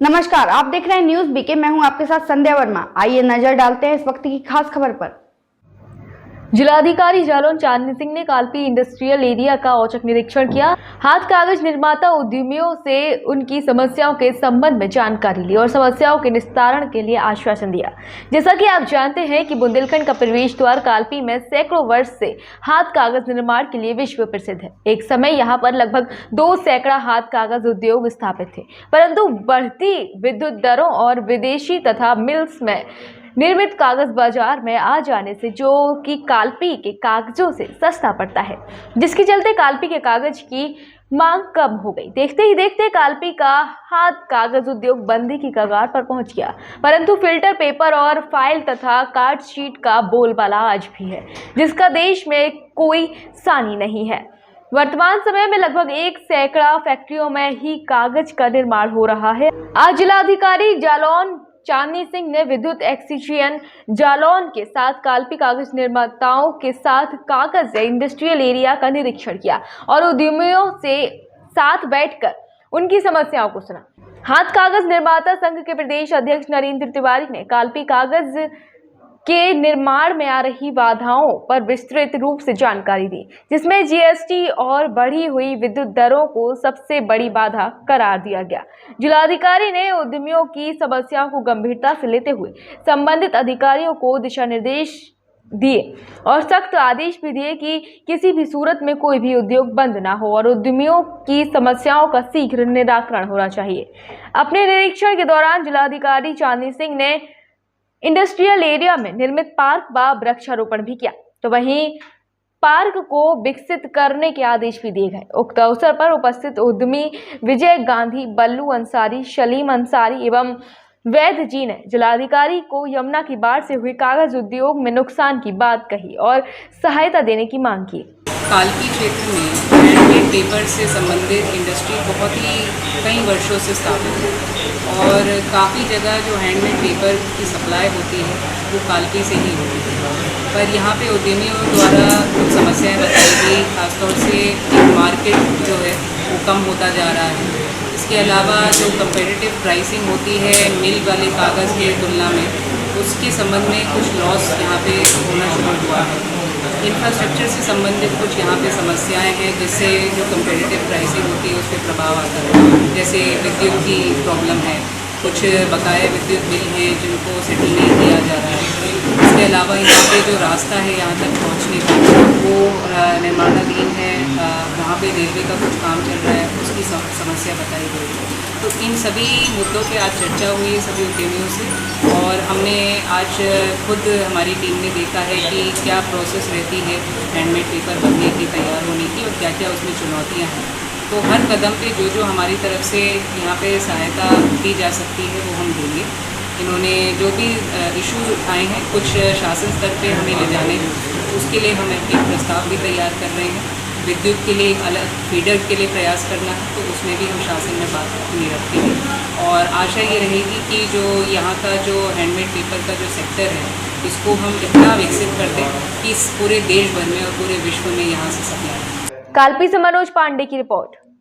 नमस्कार, आप देख रहे हैं न्यूज बीके। मैं हूं आपके साथ संध्या वर्मा। आइए नजर डालते हैं इस वक्त की खास खबर पर। जिलाधिकारी जालौन चांदनी सिंह ने कालपी इंडस्ट्रियल एरिया का औचक निरीक्षण किया। हाथ कागज निर्माता उद्यमियों से उनकी समस्याओं के संबंध में जानकारी ली और समस्याओं के निस्तारण के लिए आश्वासन दिया। जैसा कि आप जानते हैं कि बुंदेलखंड का प्रवेश द्वार कालपी में सैकड़ों वर्ष से हाथ कागज निर्माण के लिए विश्व प्रसिद्ध है। एक समय यहाँ पर लगभग 2 सैकड़ा हाथ कागज उद्योग स्थापित थे, परंतु बढ़ती विद्युत दरों और विदेशी तथा मिल्स में निर्मित कागज बाजार में आ जाने से जो कि कालपी के कागजों से सस्ता पड़ता है, जिसके चलते कालपी के कागज की मांग कम हो गई। देखते ही देखते कालपी का हाथ कागज उद्योग बंदी की कगार पर पहुंच गया, परंतु फिल्टर पेपर और फाइल तथा कार्ड शीट का बोलबाला आज भी है, जिसका देश में कोई सानी नहीं है। वर्तमान समय में लगभग 1 सैकड़ा फैक्ट्रियों में ही कागज का निर्माण हो रहा है। आज जिलाधिकारी जालौन चांदनी सिंह ने विद्युत एक्सचेंज जालौन के साथ कालपी कागज निर्माताओं के साथ कागज इंडस्ट्रियल एरिया का निरीक्षण किया और उद्यमियों से साथ बैठकर उनकी समस्याओं को सुना। हाथ कागज निर्माता संघ के प्रदेश अध्यक्ष नरेंद्र तिवारी ने कालपी कागज के निर्माण में आ रही बाधाओं पर विस्तृत रूप से जानकारी दी, जिसमें जीएसटी और बढ़ी हुई विद्युत दरों को सबसे बड़ी बाधा करार दिया गया। जिलाधिकारी ने उद्यमियों की समस्याओं को गंभीरता से लेते हुए संबंधित अधिकारियों को दिशा निर्देश दिए और सख्त आदेश भी दिए कि किसी भी सूरत में कोई भी उद्योग बंद ना हो और उद्यमियों की समस्याओं का शीघ्र निराकरण होना चाहिए। अपने निरीक्षण के दौरान जिलाधिकारी चांदनी सिंह ने इंडस्ट्रियल एरिया में निर्मित पार्क व वृक्षारोपण भी किया, तो वहीं पार्क को विकसित करने के आदेश भी दिए गए। उक्त अवसर पर उपस्थित उद्यमी विजय गांधी, बल्लू अंसारी, सलीम अंसारी एवं वैद्य जी ने जिलाधिकारी को यमुना की बाढ़ से हुए कागज उद्योग में नुकसान की बात कही और सहायता देने की मांग की। कालपी क्षेत्र में हैंडमेड पेपर से संबंधित इंडस्ट्री बहुत ही कई वर्षों से स्थापित है और काफ़ी जगह जो हैंडमेड पेपर की सप्लाई होती है वो कालपी से ही होती है, पर यहाँ पे उद्यमियों द्वारा कुछ समस्याएं बताई गई। खासतौर से मार्केट जो है वो कम होता जा रहा है। इसके अलावा जो कंपेटिटिव प्राइसिंग होती है मिल वाले कागज़ की तुलना में, उसके संबंध में कुछ लॉस यहाँ पे होना शुरू हुआ है। इंफ्रास्ट्रक्चर से संबंधित कुछ यहाँ पे समस्याएं हैं, जिससे जो कंपेटिटिव प्राइसिंग होती है उस पर प्रभाव आता है। जैसे विद्युत की प्रॉब्लम है, कुछ बकाया विद्युत बिल हैं जिनको सेटल नहीं किया जा रहा है। इसके अलावा यहाँ पे जो रास्ता है यहाँ तक पहुँचने का वो निर्माणाधीन है, वहाँ पे रेलवे का कुछ काम चल रहा है, उसकी समस्या बताई गई है। तो इन सभी मुद्दों पे आज चर्चा हुई है सभी उद्यमियों से और हमने आज खुद हमारी टीम ने देखा है कि क्या प्रोसेस रहती है हैंडमेड पेपर बनने की, तैयार होने की, और क्या क्या उसमें चुनौतियाँ हैं। तो हर कदम पे जो हमारी तरफ से यहाँ पे सहायता दी जा सकती है वो हम देंगे। इन्होंने जो भी इश्यूज उठाए हैं कुछ शासन स्तर पे हमें ले जाने हैं, उसके लिए हम एक प्रस्ताव भी तैयार कर रहे हैं। विद्युत के लिए एक अलग फीडर के लिए प्रयास करना है, तो उसमें भी हम शासन में बात अपनी रखेंगे और आशा ये रहेगी कि जो यहाँ का जो हैंडमेड पेपर का जो सेक्टर है इसको हम इतना विकसित कर दें कि इस पूरे देश भर में और पूरे विश्व में यहाँ से सप्लाई। कालपी से मनोज पांडे की रिपोर्ट।